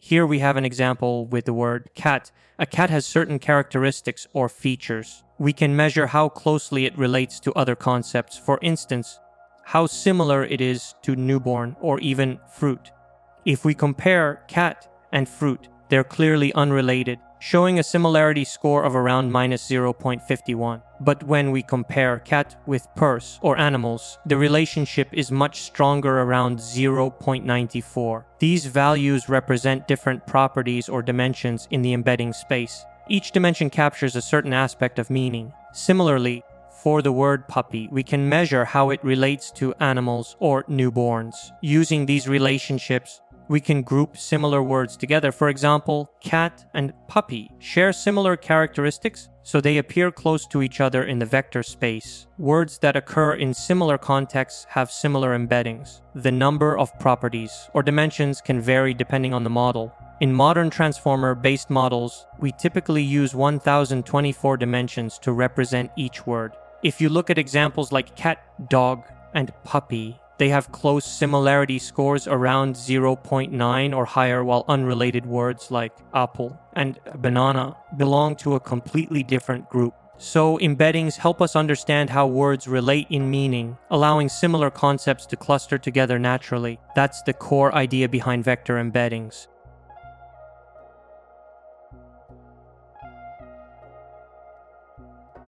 Here we have an example with the word cat. A cat has certain characteristics or features. We can measure how closely it relates to other concepts. For instance, how similar it is to newborn or even fruit. If we compare cat and fruit, they're clearly unrelated, showing a similarity score of around -0.51. But when we compare cat with purse or animals, the relationship is much stronger, around 0.94. These values represent different properties or dimensions in the embedding space. Each dimension captures a certain aspect of meaning. Similarly, for the word puppy, we can measure how it relates to animals or newborns. Using these relationships, we can group similar words together. For example, cat and puppy share similar characteristics, so they appear close to each other in the vector space. Words that occur in similar contexts have similar embeddings. The number of properties or dimensions can vary depending on the model. In modern transformer-based models, we typically use 1024 dimensions to represent each word. If you look at examples like cat, dog, and puppy, they have close similarity scores around 0.9 or higher, while unrelated words like apple and banana belong to a completely different group. So embeddings help us understand how words relate in meaning, allowing similar concepts to cluster together naturally. That's the core idea behind vector embeddings.